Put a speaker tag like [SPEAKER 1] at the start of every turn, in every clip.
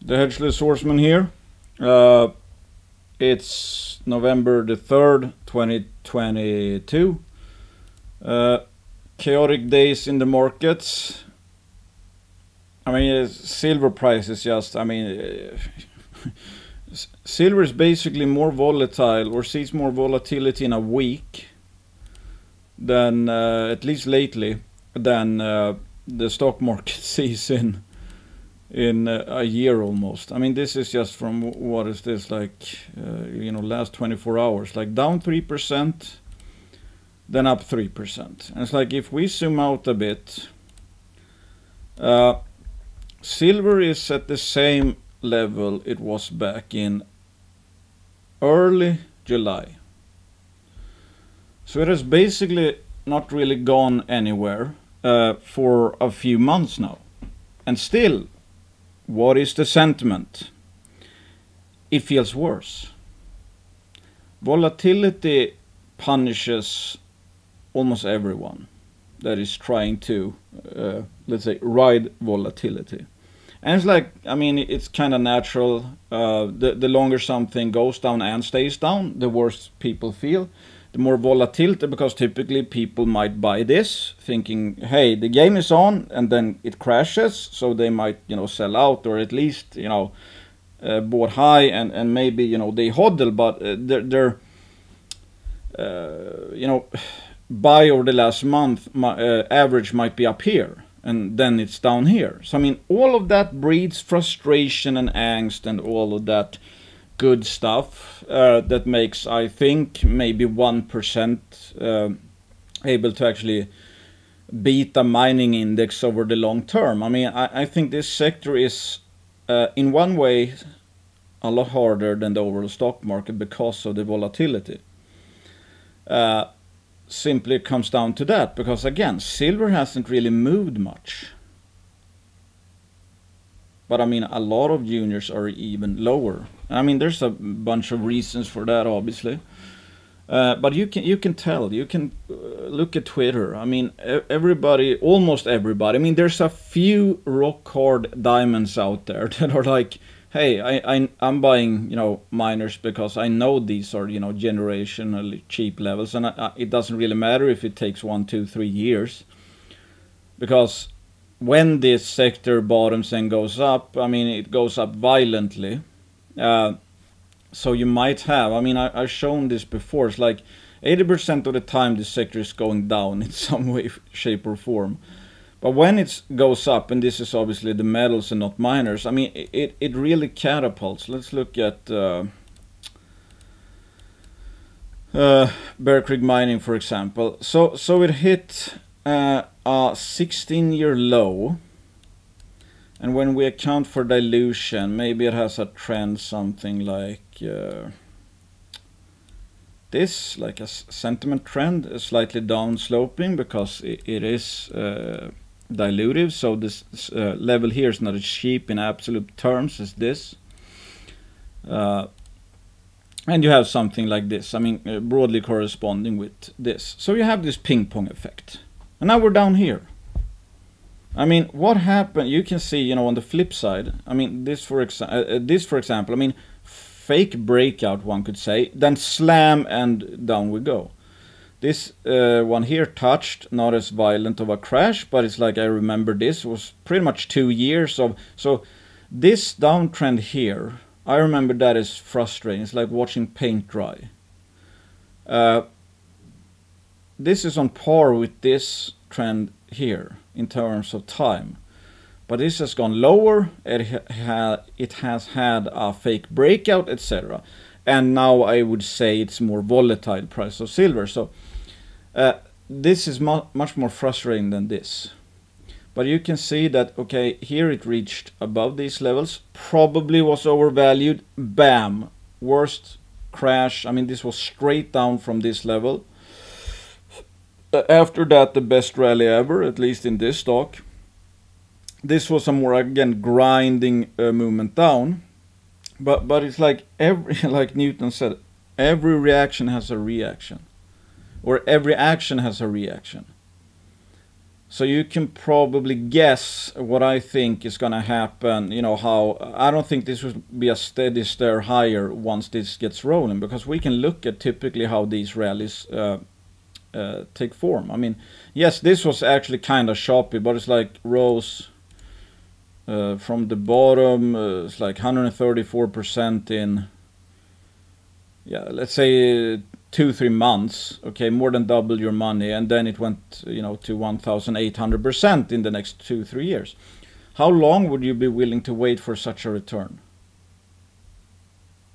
[SPEAKER 1] The Hedgeless Horseman here. It's November the 3rd, 2022. Chaotic days in the markets. I mean, silver price is just, silver is basically more volatile, or sees more volatility in a week than, at least lately, than the stock market sees in a year almost. I mean, this is just from, what is this, like, last 24 hours, like down 3%, then up 3%. And it's like, if we zoom out a bit, silver is at the same level it was back in early July. So it has basically not really gone anywhere for a few months now. And still, what is the sentiment? It feels worse. Volatility punishes almost everyone that is trying to, let's say, ride volatility. And it's like, I mean, it's kind of natural. The longer something goes down and stays down, the worse people feel. The more volatility, because typically people might buy this thinking, hey, the game is on, and then it crashes, so they might, sell out, or at least, bought high, and maybe, they hodl, but they're buy over the last month, average might be up here, and then it's down here. So I mean, all of that breeds frustration and angst and all of that good stuff that makes, I think, maybe 1% able to actually beat a mining index over the long term. I mean, I think this sector is in one way a lot harder than the overall stock market because of the volatility. Simply comes down to that, because again, silver hasn't really moved much. But I mean, a lot of juniors are even lower. I mean, there's a bunch of reasons for that, obviously. But you can tell. You can look at Twitter. I mean, everybody, almost everybody. I mean, there's a few rock hard diamonds out there that are like, hey, I'm buying, miners because I know these are, generationally cheap levels, and it doesn't really matter if it takes 1, 2, 3 years, because when this sector bottoms and goes up, I mean, it goes up violently. So you might have, I mean, I've shown this before, it's like 80% of the time the sector is going down in some way, shape or form. But when it goes up, and this is obviously the metals and not miners, I mean, it really catapults. Let's look at Bear Creek Mining, for example. So it hit a 16-year low, and when we account for dilution, maybe it has a trend something like this, like a sentiment trend, slightly down sloping, because it is dilutive. So this level here is not as cheap in absolute terms as this. And you have something like this, I mean, broadly corresponding with this. So you have this ping pong effect. And now we're down here. I mean, what happened? You can see, on the flip side, I mean, this for example, I mean, fake breakout, one could say, then slam and down we go. This one here touched, not as violent of a crash, but it's like, I remember this was pretty much 2 years of, so this downtrend here, I remember that is frustrating. It's like watching paint dry. This is on par with this trend here in terms of time, but this has gone lower. It has had a fake breakout, etc. And now I would say it's more volatile price of silver. So this is much more frustrating than this. But you can see that, okay, here it reached above these levels, probably was overvalued, bam, worst crash. I mean, this was straight down from this level. After that, the best rally ever, at least in this stock. This was a more, again, grinding movement down. But it's like like Newton said, every reaction has a reaction, or every action has a reaction. So you can probably guess what I think is going to happen. You know, how I don't think this will be a steady stair higher once this gets rolling, because we can look at typically how these rallies take form. I mean, yes, this was actually kind of choppy, but it's like rose from the bottom. It's like 134% in, yeah, let's say 2-3 months. Okay, more than double your money, and then it went, you know, to 1,800% in the next 2-3 years. How long would you be willing to wait for such a return?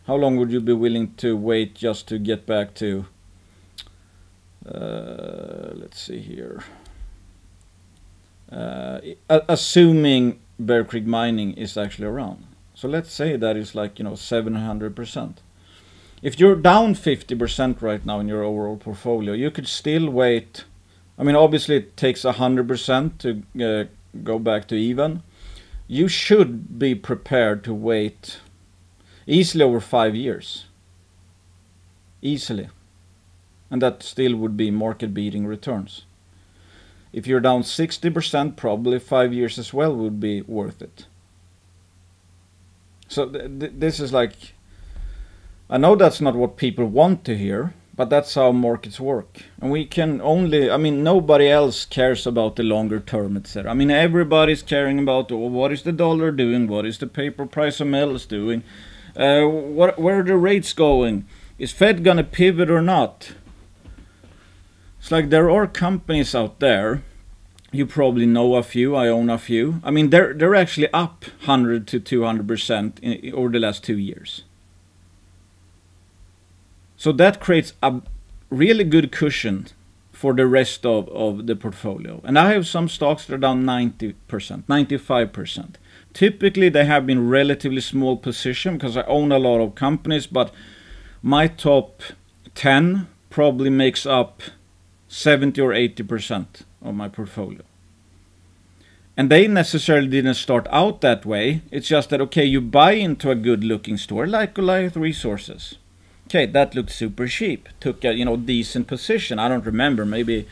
[SPEAKER 1] How long would you be willing to wait just to get back to let's see here, assuming Bear Creek Mining is actually around. So let's say that is like, you know, 700%. If you're down 50% right now in your overall portfolio, you could still wait. I mean, obviously it takes 100% to go back to even. You should be prepared to wait easily over 5 years. Easily. And that still would be market beating returns. If you're down 60%, probably 5 years as well would be worth it. So this is like, I know that's not what people want to hear, but that's how markets work. And we can only, I mean, nobody else cares about the longer term, etc. I mean, everybody's caring about, oh, what is the dollar doing? What is the paper price of metals doing? Where are the rates going? Is Fed gonna pivot or not? It's like there are companies out there, you probably know a few, I own a few. I mean, they're actually up 100 to 200% over the last 2 years. So that creates a really good cushion for the rest of the portfolio. And I have some stocks that are down 90%, 95%. Typically they have been relatively small position because I own a lot of companies, but my top 10 probably makes up 70 or 80% of my portfolio. And they necessarily didn't start out that way. It's just that, okay, you buy into a good looking store like Goliath Resources. Okay, that looked super cheap. Took a, you know, decent position. I don't remember, maybe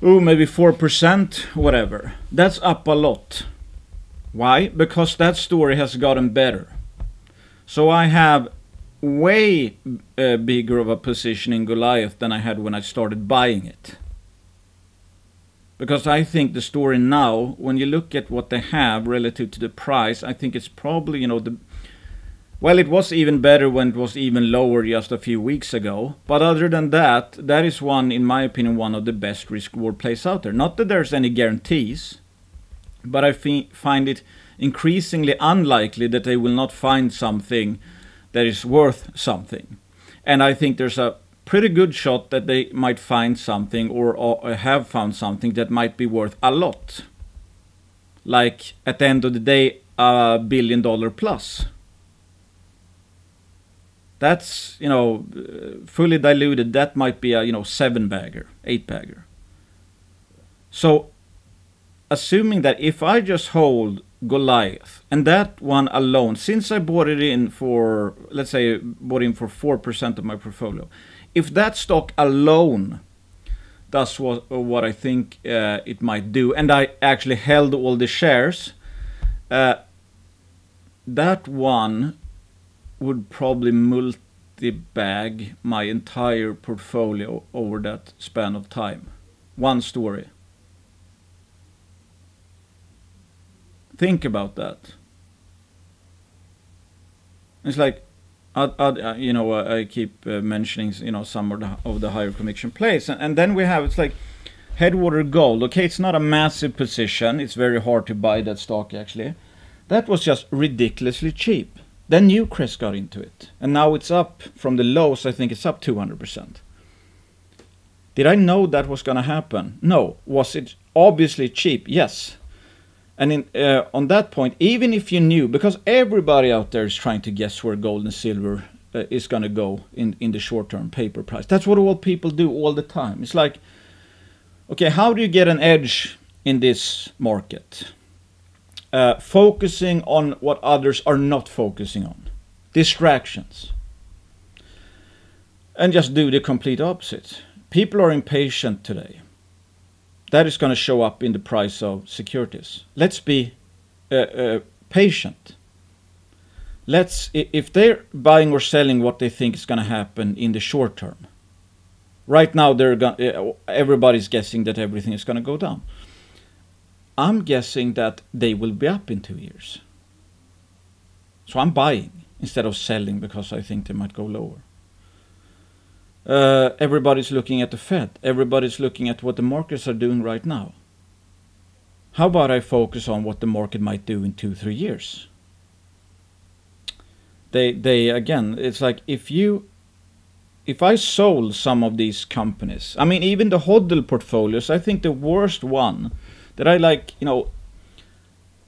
[SPEAKER 1] 4%, whatever. That's up a lot. Why? Because that story has gotten better. So I have way bigger of a position in Goliath than I had when I started buying it. Because I think the story now, when you look at what they have relative to the price, I think it's probably, you know, well, it was even better when it was even lower just a few weeks ago. But other than that, that is one, in my opinion, one of the best risk-reward plays out there. Not that there's any guarantees, but I find it increasingly unlikely that they will not find something that is worth something. And I think there's a pretty good shot that they might find something or have found something that might be worth a lot. Like at the end of the day, $1 billion plus. That's, you know, fully diluted, that might be a, you know, 7-bagger, 8-bagger. So assuming that if I just hold Goliath and that one alone, since I bought it in for, let's say, bought in for 4% of my portfolio, if that stock alone does what I think it might do, and I actually held all the shares, that one would probably multi-bag my entire portfolio over that span of time. One story. Think about that. It's like, you know, I keep mentioning, you know, some of the higher conviction plays, and then we have, it's like Headwater Gold. Okay, it's not a massive position. It's very hard to buy that stock actually. That was just ridiculously cheap. Then Newcrest got into it, and now it's up from the lows. I think it's up 200%. Did I know that was going to happen? No. Was it obviously cheap? Yes. And on that point, even if you knew, because everybody out there is trying to guess where gold and silver is going to go in the short-term paper price. That's what all people do all the time. It's like, okay, how do you get an edge in this market? Focusing on what others are not focusing on. Distractions. And just do the complete opposite. People are impatient today. that is going to show up in the price of securities. Let's be patient. If they're buying or selling what they think is going to happen in the short term, right now everybody's guessing that everything is going to go down. I'm guessing that they will be up in 2 years. So I'm buying instead of selling because I think they might go lower. Everybody's looking at the Fed. Everybody's looking at what the markets are doing right now. How about I focus on what the market might do in 2-3 years? They again, it's like if I sold some of these companies, I mean, even the HODL portfolios, I think the worst one that I like,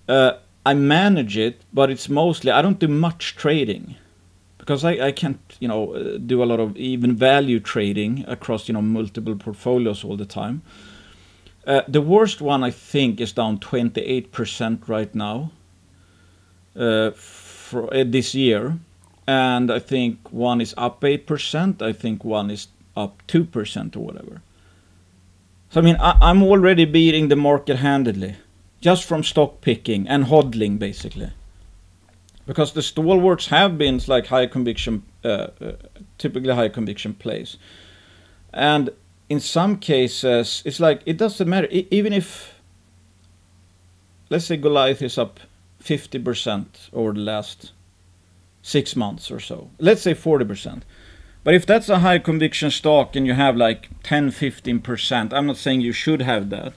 [SPEAKER 1] I manage it, but it's mostly, I don't do much trading because I can't, do a lot of even value trading across, multiple portfolios all the time. The worst one, I think, is down 28% right now for this year. And I think one is up 8%. I think one is up 2% or whatever. So, I mean, I'm already beating the market handedly just from stock picking and hodling, basically. Because the stalwarts have been like high conviction, typically high conviction plays. And in some cases, it's like, it doesn't matter. Even if, let's say Goliath is up 50% over the last 6 months or so. Let's say 40%. But if that's a high conviction stock and you have like 10-15%, I'm not saying you should have that.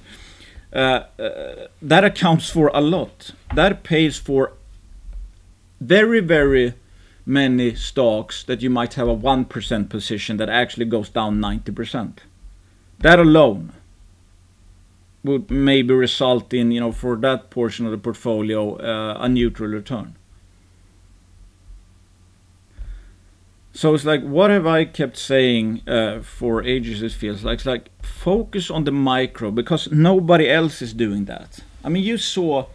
[SPEAKER 1] That accounts for a lot. That pays for very, very many stocks that you might have a 1% position that actually goes down 90%. That alone would maybe result in, for that portion of the portfolio, a neutral return. So it's like, what have I kept saying for ages? It feels like it's like focus on the micro because nobody else is doing that. I mean, you saw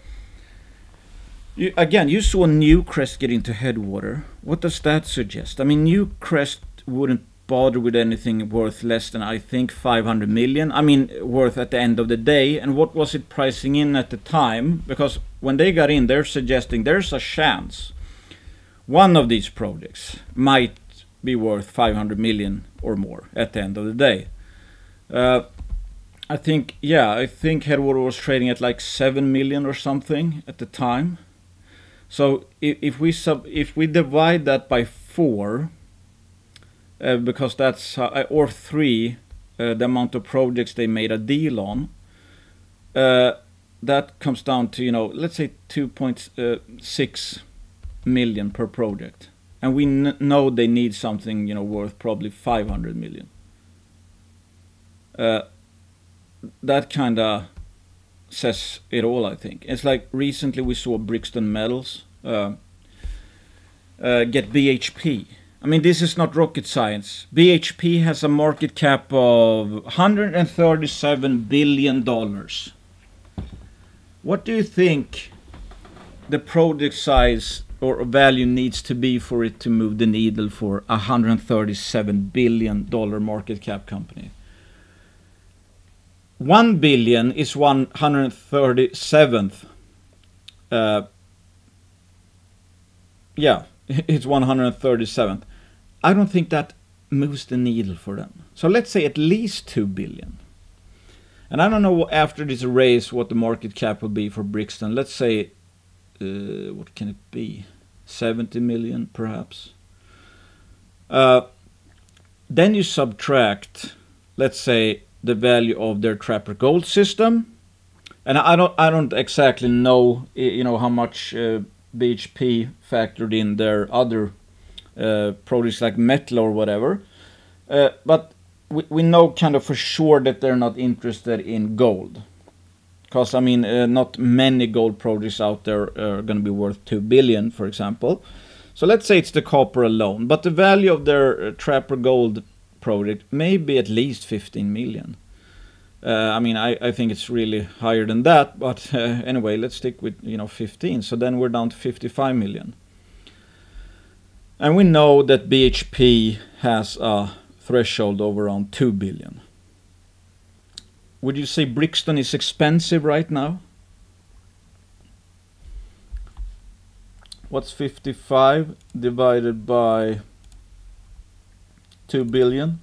[SPEAKER 1] Newcrest get into Headwater. What does that suggest? I mean, Newcrest wouldn't bother with anything worth less than, I think, 500 million. I mean, worth at the end of the day. And what was it pricing in at the time? Because when they got in, they're suggesting there's a chance one of these projects might be worth 500 million or more at the end of the day. I think Headwater was trading at like 7 million or something at the time. So if we divide that by 4, because that's or 3, the amount of projects they made a deal on, that comes down to let's say 2.6 million per project. And we know they need something, worth probably 500 million. That kind of says it all, I think. It's like recently we saw Brixton Metals get BHP. I mean, this is not rocket science. BHP has a market cap of $137 billion. What do you think the project size or value needs to be for it to move the needle for a $137 billion market cap company? 1 billion is 137th. It's 137th. I don't think that moves the needle for them. So let's say at least 2 billion. And I don't know after this raise what the market cap will be for Brixton. Let's say, what can it be? 70 million perhaps. Then you subtract, let's say, the value of their Trapper Gold system, and I don't exactly know how much BHP factored in their other projects like metal or whatever, but we know kind of for sure that they're not interested in gold. Because, I mean, not many gold projects out there are going to be worth 2 billion, for example. So let's say it's the copper alone. But the value of their Trapper Gold project may be at least 15 million. I mean, I think it's really higher than that. But anyway, let's stick with, 15. So then we're down to 55 million. And we know that BHP has a threshold of around 2 billion. Would you say Brixton is expensive right now? What's 55 divided by 2 billion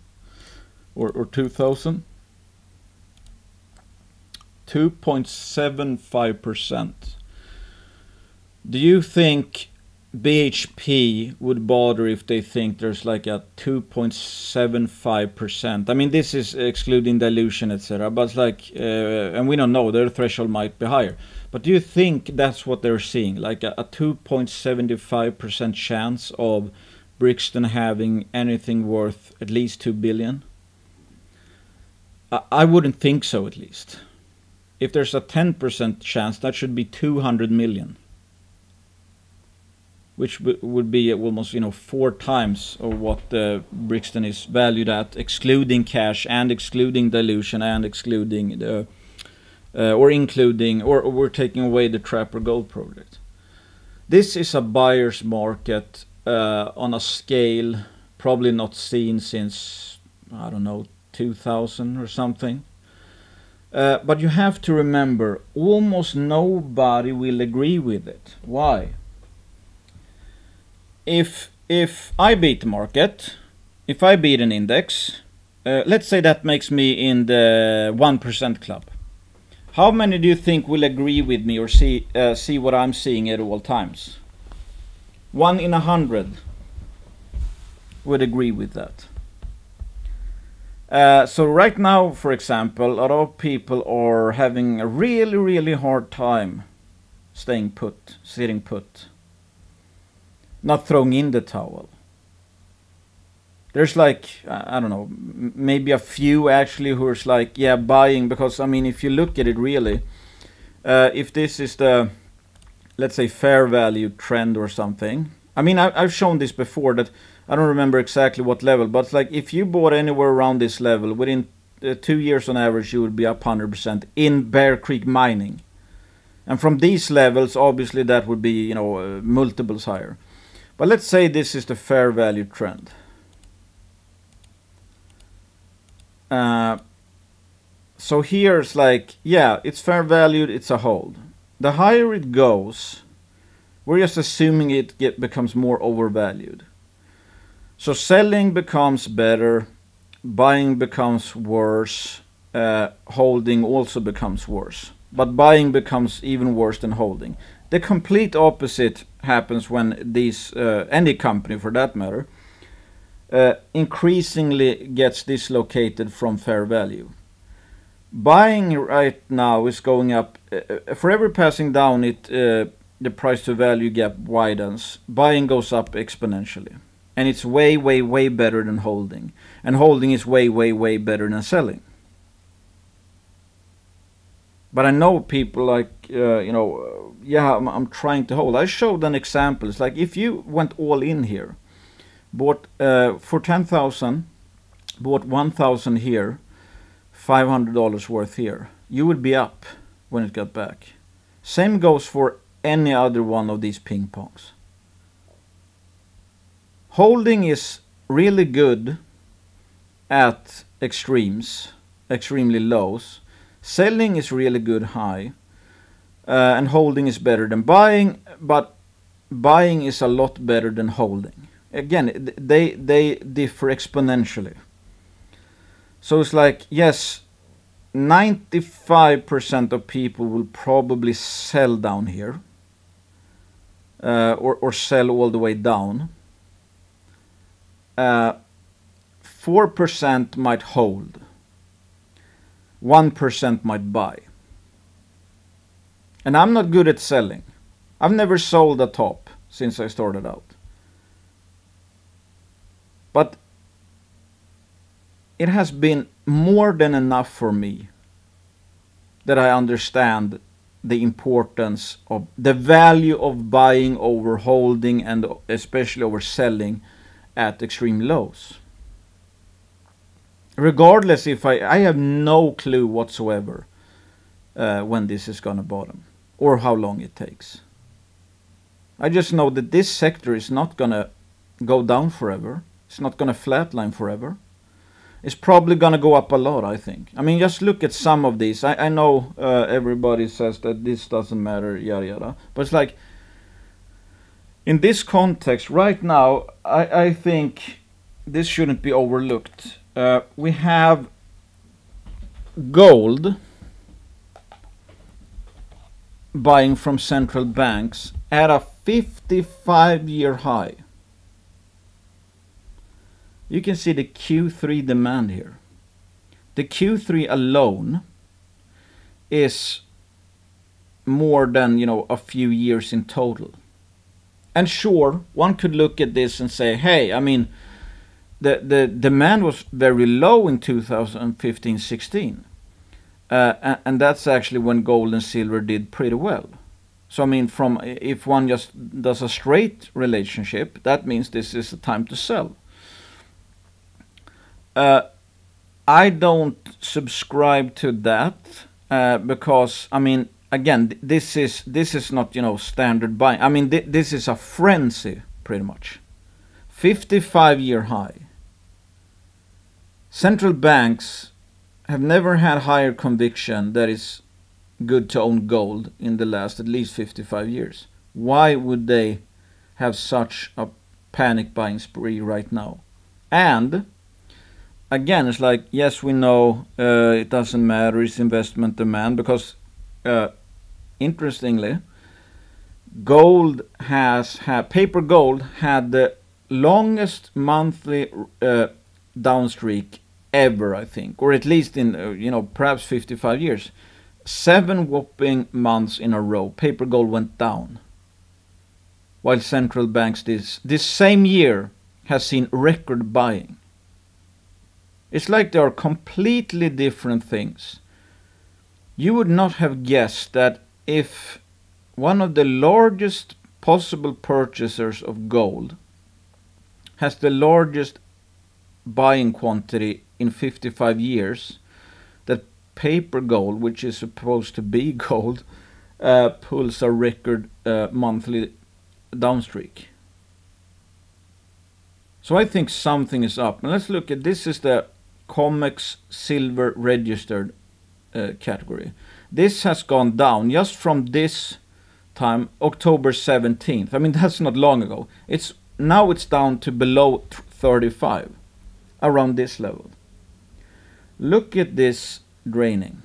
[SPEAKER 1] or 2000? 2.75%. Do you think BHP would bother if they think there's like a 2.75%? I mean, this is excluding dilution, etc. But it's like, and we don't know, their threshold might be higher. But do you think that's what they're seeing? Like a 2.75% chance of Brixton having anything worth at least 2 billion? I wouldn't think so, at least. If there's a 10% chance, that should be 200 million. Which would be almost 4 times of what Brixton is valued at, excluding cash and excluding dilution and excluding the or we're taking away the Trapper Gold project. This is a buyer's market on a scale probably not seen since, I don't know, 2000 or something. But you have to remember, almost nobody will agree with it. Why? If I beat the market, if I beat an index, let's say that makes me in the 1% club. How many do you think will agree with me or see what I'm seeing at all times? 1 in 100 would agree with that. So right now, for example, a lot of people are having a really, really hard time staying put, sitting put. Not throwing in the towel. There's like, I don't know, maybe a few actually who are like, yeah, buying, because I mean, if you look at it really, if this is the, let's say, fair value trend or something. I mean, I've shown this before, that I don't remember exactly what level, but it's like if you bought anywhere around this level, within 2 years on average, you would be up 100% in Bear Creek mining. And from these levels, obviously that would be, multiples higher. But let's say this is the fair value trend. So here's like, yeah, it's fair valued, it's a hold. The higher it goes, we're just assuming it becomes more overvalued. So selling becomes better, buying becomes worse, holding also becomes worse. But buying becomes even worse than holding. The complete opposite happens when these, any company for that matter, increasingly gets dislocated from fair value. Buying right now is going up. For every passing down, the price to value gap widens. Buying goes up exponentially. And it's way, way, way better than holding. And holding is way, way, way better than selling. But I know people like, yeah, I'm trying to hold. I showed an example. It's like if you went all in here, bought for 10,000, bought 1,000 here, $500 worth here, you would be up when it got back. Same goes for any other one of these ping pongs. Holding is really good at extremes, extremely lows. Selling is really good high, and holding is better than buying, but buying is a lot better than holding. Again, they differ exponentially. So it's like, yes, 95% of people will probably sell down here, or sell all the way down. 4% might hold. 1% might buy. And I'm not good at selling. I've never sold a top since I started out. But it has been more than enough for me that I understand the importance of the value of buying over holding, and especially over selling at extreme lows. Regardless, if I have no clue whatsoever when this is gonna bottom or how long it takes. I just know that this sector is not gonna go down forever. It's not gonna flatline forever. It's probably gonna go up a lot, I think. I mean, just look at some of these. I know everybody says that this doesn't matter, yada yada, but it's like, in this context right now, I think this shouldn't be overlooked. We have gold buying from central banks at a 55-year high. You can see the Q3 demand here. The Q3 alone is more than, you know, a few years in total. And sure, one could look at this and say, hey, I mean, the demand was very low in 2015-16. And that's actually when gold and silver did pretty well. So I mean, if one just does a straight relationship, that means this is the time to sell. I don't subscribe to that because, I mean, again, this is not, you know, standard buying. I mean, this is a frenzy, pretty much. 55-year high. Central banks have never had higher conviction that it's good to own gold in the last at least 55 years. Why would they have such a panic buying spree right now? And again, it's like, yes, we know it doesn't matter, it's investment demand, because interestingly, gold has had, paper gold had the longest monthly down streak ever, I think, or at least in, you know, perhaps 55 years. 7 whopping months in a row, paper gold went down, while central banks this same year has seen record buying. It's like they are completely different things. You would not have guessed that if one of the largest possible purchasers of gold has the largest buying quantity in 55 years, that paper gold, which is supposed to be gold, pulls a record monthly downstreak. So I think something is up. Now let's look at, this is the COMEX silver registered category. This has gone down just from this time, October 17th. I mean, that's not long ago. Now it's down to below 35, around this level. Look at this draining.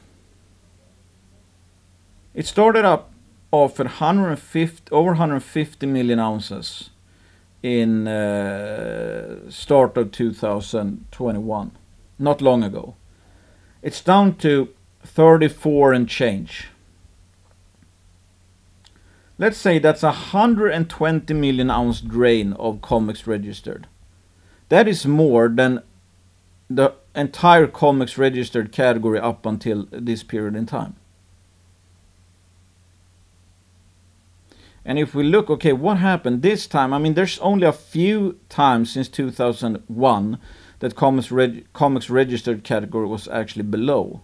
[SPEAKER 1] It started up off at over 150 million ounces in start of 2021, not long ago. It's down to 34 and change. Let's say that's 120 million ounce drain of COMEX registered. That is more than the entire COMEX registered category up until this period in time. And if we look, okay, what happened this time? I mean, there's only a few times since 2001 that COMEX registered category was actually below.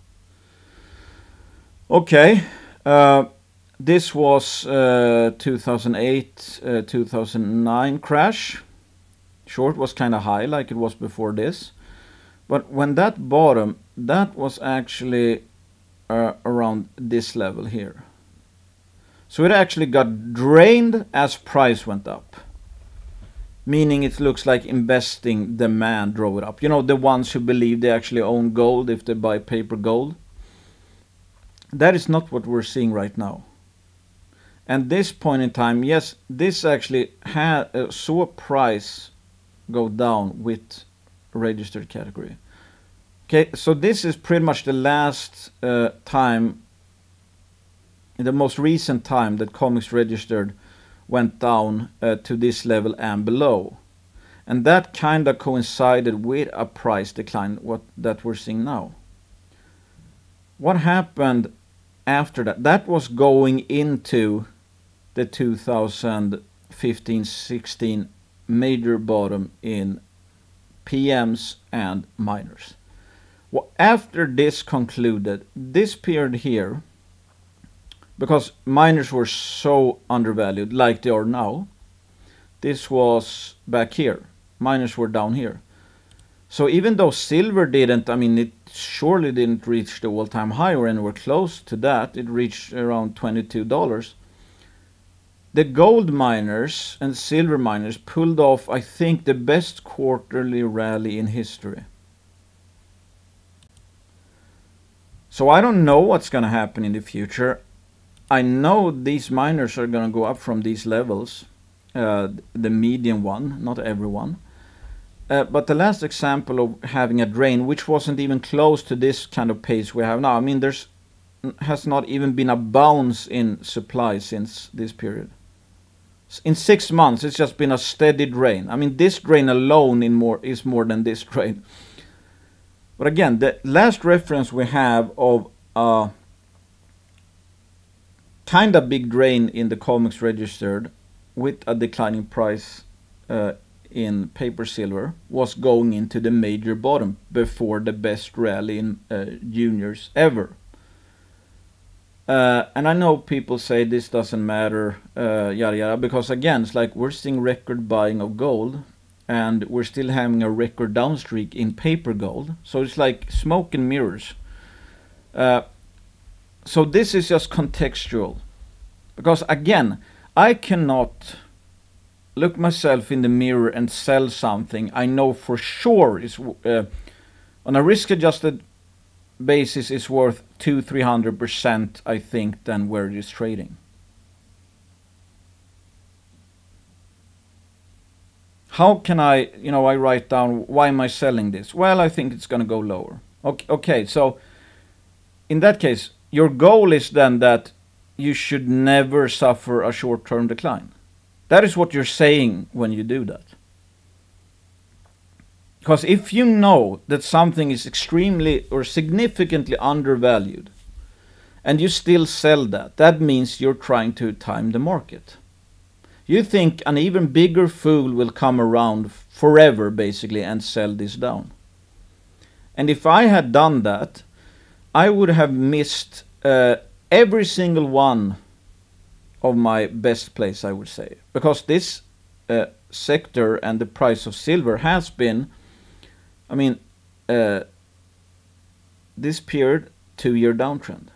[SPEAKER 1] Okay, this was 2008, 2009 crash. Short was kind of high like it was before this. But when that bottom, that was actually around this level here. So it actually got drained as price went up. Meaning it looks like investing demand drove it up. You know, the ones who believe they actually own gold if they buy paper gold. That is not what we're seeing right now. And this point in time, yes, this actually saw price go down with registered category. Okay, so this is pretty much the last time, the most recent time that COMEX registered went down to this level and below. And that kind of coincided with a price decline that we're seeing now. What happened after that? That was going into the 2015-16 major bottom in PMs and miners. Well, after this concluded, this period here, because miners were so undervalued like they are now, this was back here. Miners were down here. So even though silver didn't, I mean, it surely didn't reach the all-time high or anywhere close to that. It reached around $22. The gold miners and silver miners pulled off, I think, the best quarterly rally in history. So I don't know what's going to happen in the future. I know these miners are going to go up from these levels, the median one, not everyone. But the last example of having a drain, which wasn't even close to this kind of pace we have now, I mean, there's has not even been a bounce in supply since this period. In 6 months, it's just been a steady drain. I mean, this drain alone is more than this drain. But again, the last reference we have of a kind of big drain in the COMEX registered with a declining price in paper silver was going into the major bottom before the best rally in juniors ever. And I know people say this doesn't matter, yada yada, because again, it's like we're seeing record buying of gold and we're still having a record downstreak in paper gold. So it's like smoke and mirrors. So this is just contextual, because again, I cannot look myself in the mirror and sell something I know for sure is on a risk-adjusted basis is worth 200-300%, I think, than where it is trading. How can I write down why am I selling this? Well, I think it's going to go lower. Okay, so in that case, your goal is then that you should never suffer a short-term decline. That is what you're saying when you do that. Because if you know that something is extremely or significantly undervalued and you still sell that, that means you're trying to time the market. You think an even bigger fool will come around forever, basically, and sell this down. And if I had done that, I would have missed every single one of my best plays, I would say. Because this sector and the price of silver has been, I mean, this period, 2-year downtrend.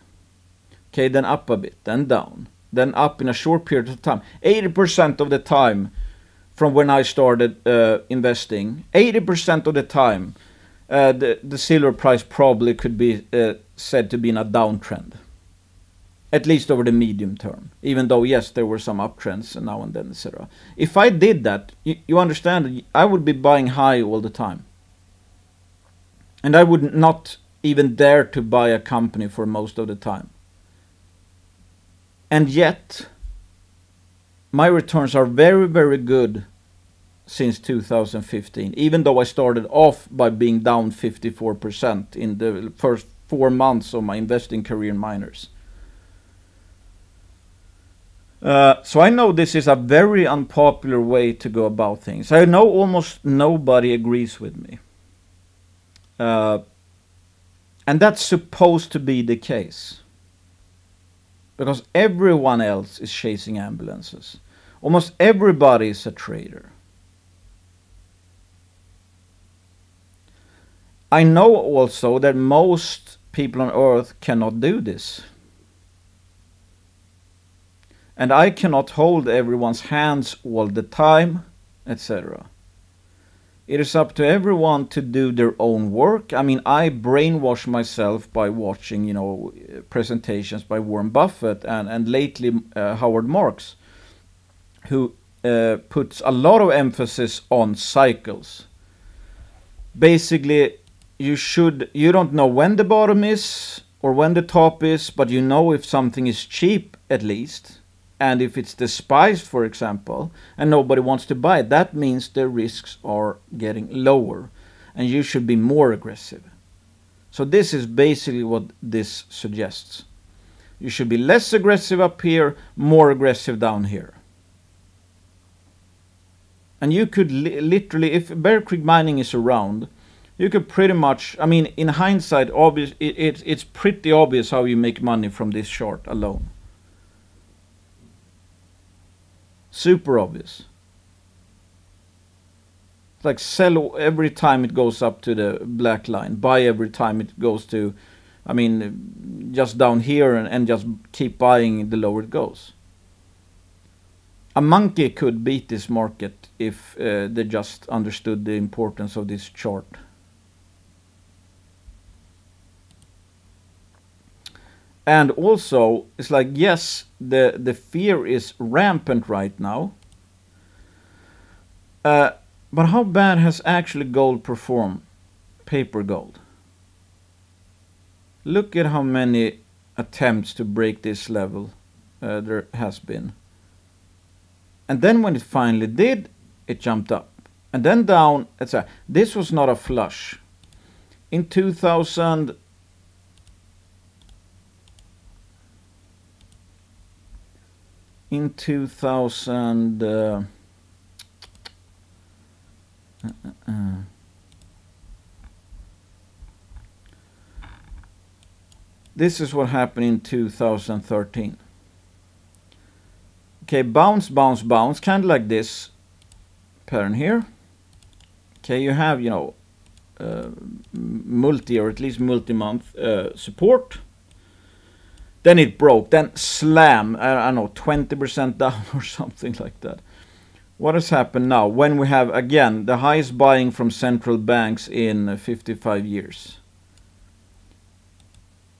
[SPEAKER 1] Okay, then up a bit, then down, then up in a short period of time. 80% of the time from when I started investing, 80% of the time, the silver price probably could be said to be in a downtrend. At least over the medium term, even though, yes, there were some uptrends now and then, etc. If I did that, you understand, I would be buying high all the time. And I would not even dare to buy a company for most of the time. And yet, my returns are very, very good since 2015, even though I started off by being down 54% in the first 4 months of my investing career in miners. So I know this is a very unpopular way to go about things. I know almost nobody agrees with me. And that's supposed to be the case. Because everyone else is chasing ambulances. Almost everybody is a trader. I know also that most people on earth cannot do this. And I cannot hold everyone's hands all the time, etc. It is up to everyone to do their own work. I mean, I brainwash myself by watching, presentations by Warren Buffett and lately Howard Marks, who puts a lot of emphasis on cycles. Basically, you don't know when the bottom is or when the top is, but you know if something is cheap at least. And if it's despised, for example, and nobody wants to buy it, that means the risks are getting lower and you should be more aggressive. So this is basically what this suggests. You should be less aggressive up here, more aggressive down here. And you could literally, if Bear Creek Mining is around, you could pretty much, I mean, in hindsight, it's pretty obvious how you make money from this chart alone. Super obvious. like sell every time it goes up to the black line, buy every time it goes to, I mean, just down here, and just keep buying the lower it goes. A monkey could beat this market if they just understood the importance of this chart. And also, it's like, yes, the fear is rampant right now. But how bad has actually gold performed? Paper gold. Look at how many attempts to break this level there has been. And then when it finally did, it jumped up. And then down, etc. This was not a flush. In 2000... In 2000... This is what happened in 2013. Okay, bounce, bounce, bounce, kind of like this pattern here. Okay, you have, you know, multi or at least multi-month support. Then it broke, then slam, I don't know, 20% down or something like that. What has happened now? When we have, again, the highest buying from central banks in 55 years.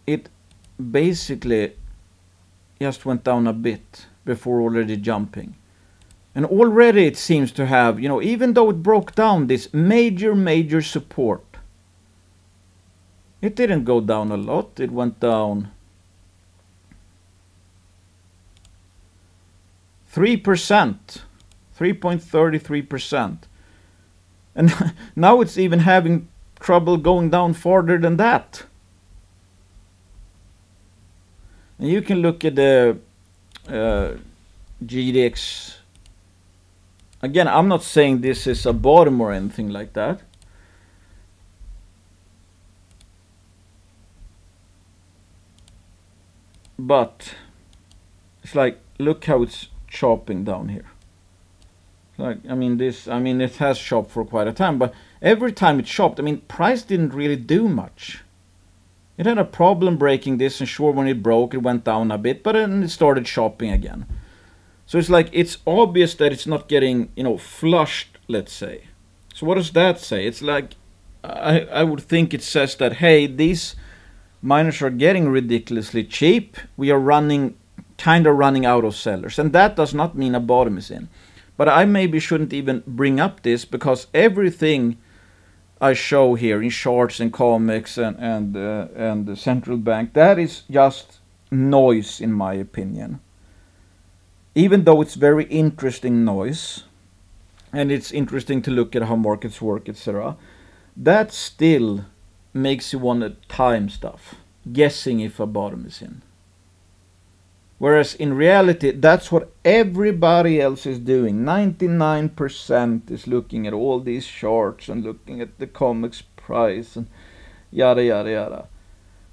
[SPEAKER 1] It basically just went down a bit before already jumping. And already it seems to have, you know, even though it broke down this major support, it didn't go down a lot. It went down 3%, 3.33%. And now it's even having trouble going down farther than that. And you can look at the GDX. Again, I'm not saying this is a bottom or anything like that. But it's like, look how it's chopping down here. Like, I mean, it has chopped for quite a time, but every time it chopped, I mean, price didn't really do much. It had a problem breaking this, and sure, when it broke, it went down a bit, but then it started chopping again. So it's like, it's obvious that it's not getting, you know, flushed, let's say. So what does that say? It's like, I would think it says that, hey, these miners are getting ridiculously cheap. We are kind of running out of sellers. And that does not mean a bottom is in. But I maybe shouldn't even bring up this, because everything I show here in charts and comics and the central bank, that is just noise, in my opinion. Even though it's very interesting noise, and it's interesting to look at how markets work, etc., that still makes you want to time stuff, guessing if a bottom is in. Whereas in reality, that's what everybody else is doing. 99% is looking at all these charts and looking at the comics price and yada yada yada.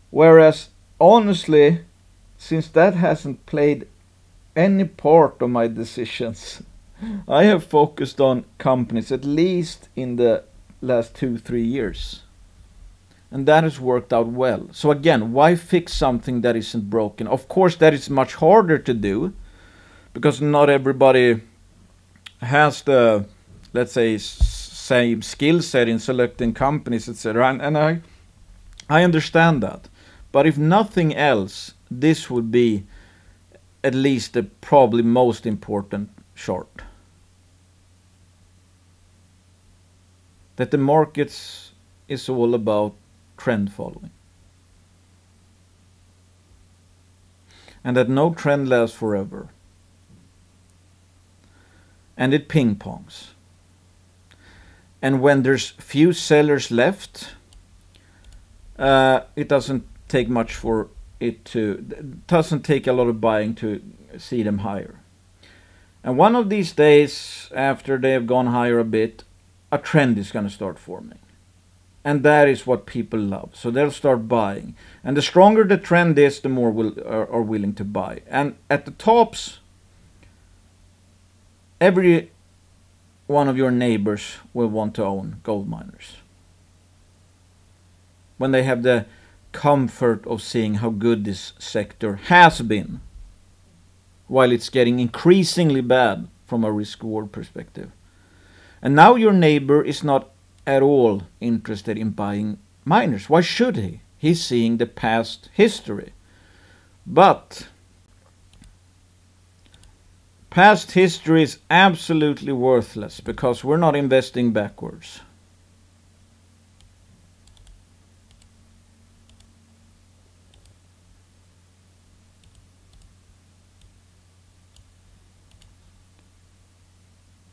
[SPEAKER 1] Whereas honestly, since that hasn't played any part of my decisions, I have focused on companies at least in the last 2-3 years. And that has worked out well. So again, why fix something that isn't broken? Of course, that is much harder to do, because not everybody has the, let's say, same skill set in selecting companies, etc. And I understand that. But if nothing else, this would be at least the probably most important chart. That the markets is all about trend following. And that no trend lasts forever. And it ping pongs. And when there's few sellers left, it doesn't take much for it doesn't take a lot of buying to see them higher. And one of these days, after they have gone higher a bit, a trend is going to start forming. And that is what people love. So they'll start buying. And the stronger the trend is, the more are willing to buy. And at the tops, every one of your neighbors will want to own gold miners? When they have the comfort of seeing how good this sector has been, while it's getting increasingly bad from a risk-reward perspective. And now your neighbor is not at all interested in buying miners. Why should he? He's seeing the past history. But past history is absolutely worthless because we're not investing backwards.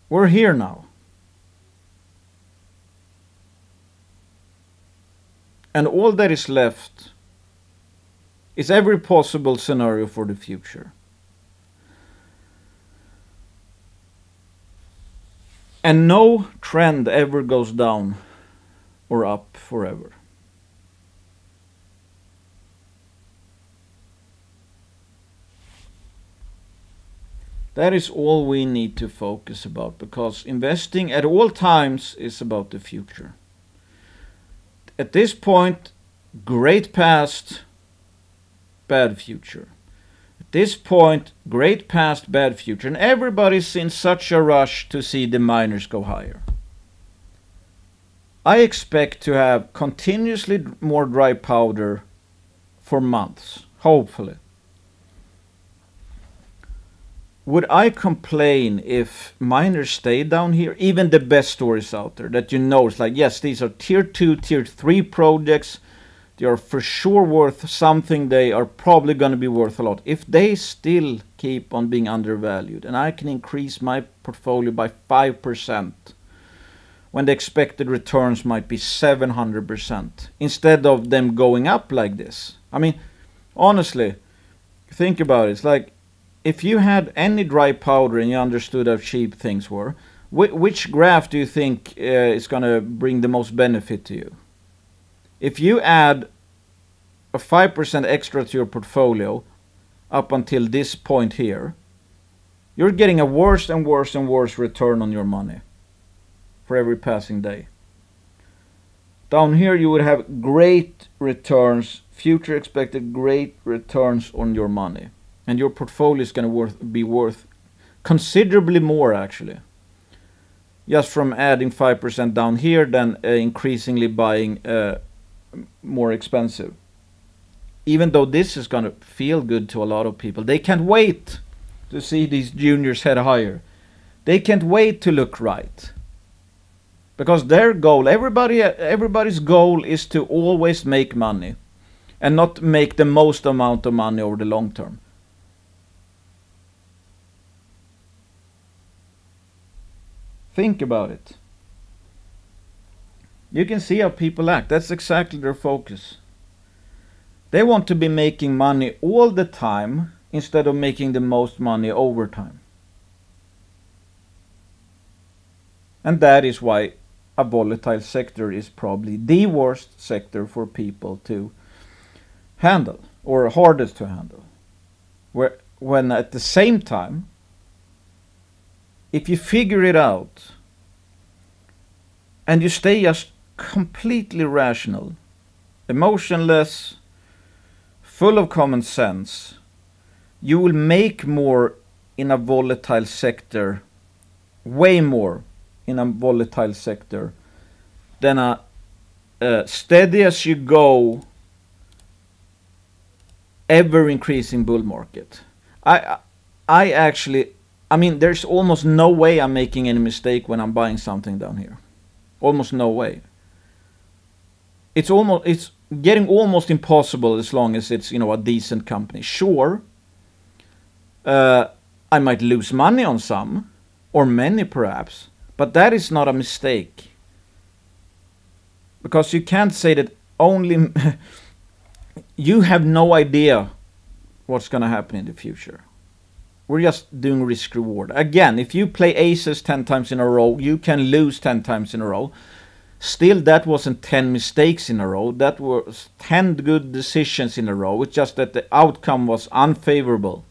[SPEAKER 1] We're here now. And all that is left is every possible scenario for the future. And no trend ever goes down or up forever. That is all we need to focus about, because investing at all times is about the future. At this point, great past, bad future. At this point, great past, bad future. And everybody's in such a rush to see the miners go higher. I expect to have continuously more dry powder for months, hopefully. Would I complain if miners stay down here? Even the best stories out there that you know, it's like, yes, these are tier 2, tier 3 projects. They are for sure worth something. They are probably going to be worth a lot. If they still keep on being undervalued and I can increase my portfolio by 5% when the expected returns might be 700% instead of them going up like this. I mean, honestly, think about it. It's like, if you had any dry powder and you understood how cheap things were, which graph do you think is going to bring the most benefit to you? If you add a 5% extra to your portfolio up until this point here, you're getting a worse and worse and worse return on your money for every passing day. Down here you would have great returns, future expected great returns on your money. And your portfolio is going to be worth considerably more, actually. Just from adding 5% down here, than increasingly buying more expensive. Even though this is going to feel good to a lot of people. They can't wait to see these juniors head higher. They can't wait to look right. Because their goal, everybody's goal is to always make money. And not make the most amount of money over the long term. Think about it. You can see how people act. That's exactly their focus. They want to be making money all the time instead of making the most money over time. And that is why a volatile sector is probably the worst sector for people to handle, or hardest to handle. When at the same time, if you figure it out and you stay just completely rational, emotionless, full of common sense, you will make more in a volatile sector, way more in a volatile sector than a steady as you go, ever increasing bull market. I mean, there's almost no way I'm making any mistake when I'm buying something down here. Almost no way. It's getting almost impossible as long as it's, a decent company. Sure, I might lose money on some, or many perhaps, but that is not a mistake. Because you can't say that only you have no idea what's going to happen in the future. We're just doing risk reward. Again, if you play aces 10 times in a row, you can lose 10 times in a row. Still, that wasn't 10 mistakes in a row. That was 10 good decisions in a row. It's just that the outcome was unfavorable.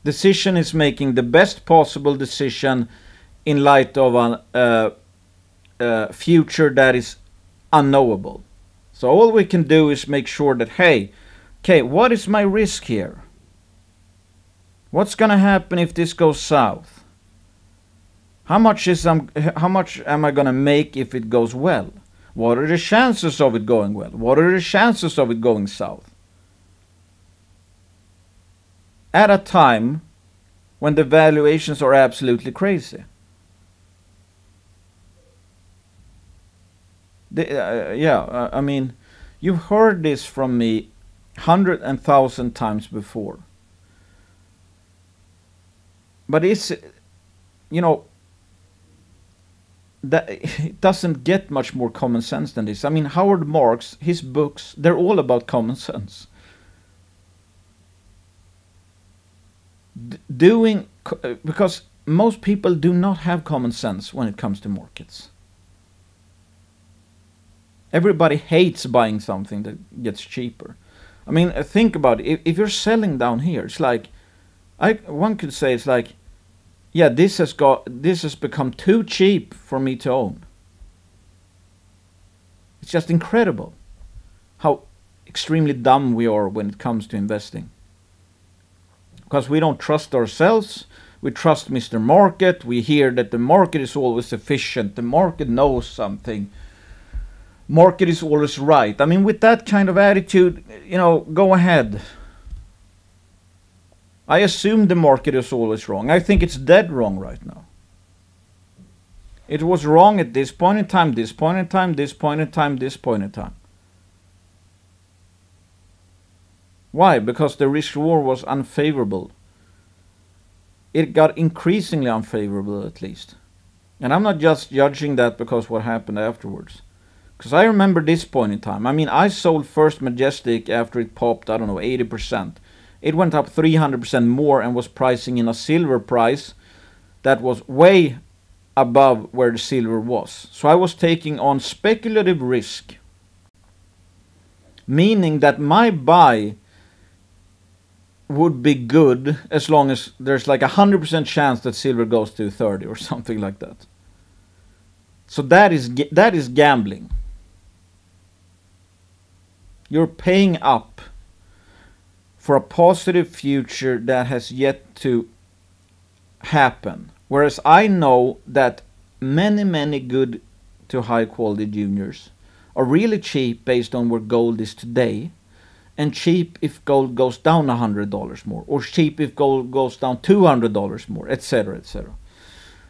[SPEAKER 1] Decision is making the best possible decision in light of a future that is unknowable. So all we can do is make sure that, hey, okay, what is my risk here? What's gonna happen if this goes south? How much am I gonna make if it goes well? What are the chances of it going well? What are the chances of it going south? At a time when the valuations are absolutely crazy. I mean, you've heard this from me 100,000 times before. But it's, that it doesn't get much more common sense than this. I mean, Howard Marks, his books, they're all about common sense. Because most people do not have common sense when it comes to markets. Everybody hates buying something that gets cheaper. I mean, think about it. If you're selling down here, it's like, one could say it's like, yeah, this has become too cheap for me to own. It's just incredible how extremely dumb we are when it comes to investing. Because we don't trust ourselves, we trust Mr. Market, we hear that the market is always efficient, the market knows something, market is always right. I mean, with that kind of attitude, go ahead. I assume the market is always wrong. I think it's dead wrong right now. It was wrong at this point in time, this point in time, this point in time, this point in time. Why? Because the risk reward was unfavorable. It got increasingly unfavorable, at least. And I'm not just judging that because what happened afterwards. Because I remember this point in time. I mean, I sold First Majestic after it popped, 80%. It went up 300% more and was pricing in a silver price that was way above where the silver was. So I was taking on speculative risk. Meaning that my buy would be good as long as there's like 100% chance that silver goes to 30 or something like that. So that is gambling. You're paying up for a positive future that has yet to happen. Whereas I know that many good to high quality juniors are really cheap based on where gold is today, and cheap if gold goes down $100 more, or cheap if gold goes down $200 more, etc., etc.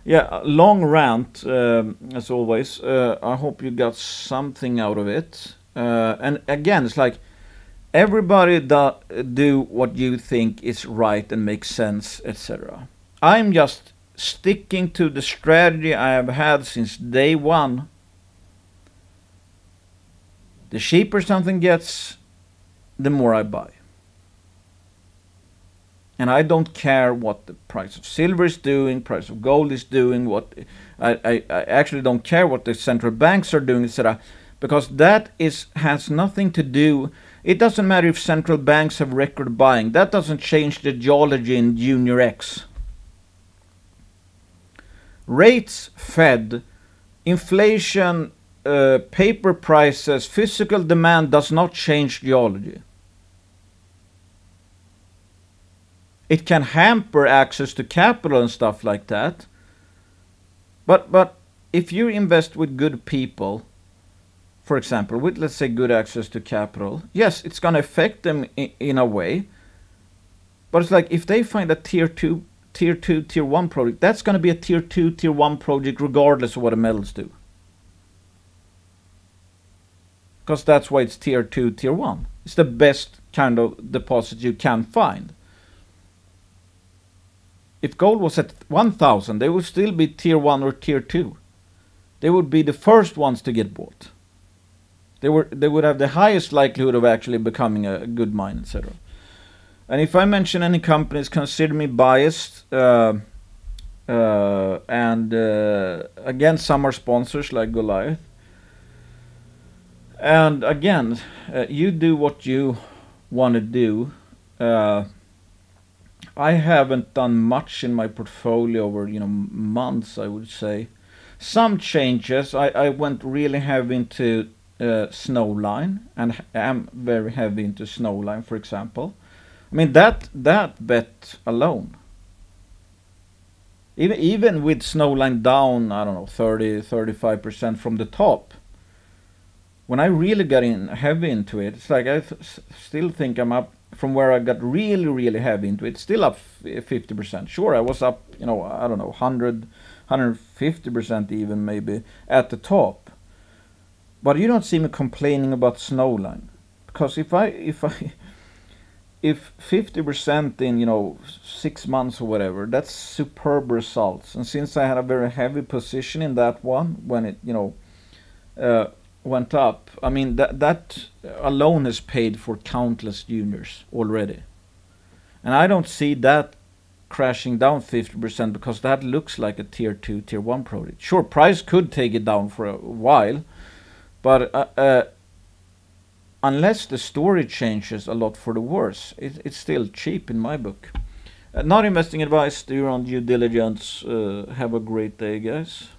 [SPEAKER 1] Yeah, long rant as always. I hope you got something out of it. And again, it's like everybody do what you think is right and makes sense, etc. I'm just sticking to the strategy I have had since day one. The cheaper something gets, the more I buy. And I don't care what the price of silver is doing, price of gold is doing, I actually don't care what the central banks are doing, etc. Because that has nothing to do. It doesn't matter if central banks have record buying. That doesn't change the geology in Junior X. Rates, Fed, inflation, paper prices, physical demand does not change geology. It can hamper access to capital and stuff like that. But if you invest with good people, for example, with, let's say, good access to capital, yes, it's going to affect them in a way. But it's like if they find a tier 2, tier 1 project, that's going to be a tier 2, tier 1 project regardless of what the metals do. Because that's why it's tier 2, tier 1. It's the best kind of deposit you can find. If gold was at 1,000, they would still be tier 1 or tier 2. They would be the first ones to get bought. They would have the highest likelihood of actually becoming a good mine, etc. And if I mention any companies, consider me biased. And again, some are sponsors like Goliath. And again, you do what you want to do. I haven't done much in my portfolio over, months, I would say. Some changes. I went really heavy into Snowline, and am very heavy into Snowline, for example. I mean, that bet alone, even with Snowline down, I don't know, 35% from the top, when I really got in heavy into it, it's like still think I'm up from where I got really, really heavy into it, still up 50%. Sure, I was up, I don't know, 150% even maybe at the top. But you don't see me complaining about Snowline. Because if 50% in, 6 months or whatever, that's superb results. And since I had a very heavy position in that one when it, uh, went up, I mean that alone has paid for countless juniors already. And I don't see that crashing down 50% because that looks like a tier 2, tier 1 project. Sure, price could take it down for a while, but unless the story changes a lot for the worse, it's still cheap in my book. Not investing advice, do your own due diligence. Have a great day, guys.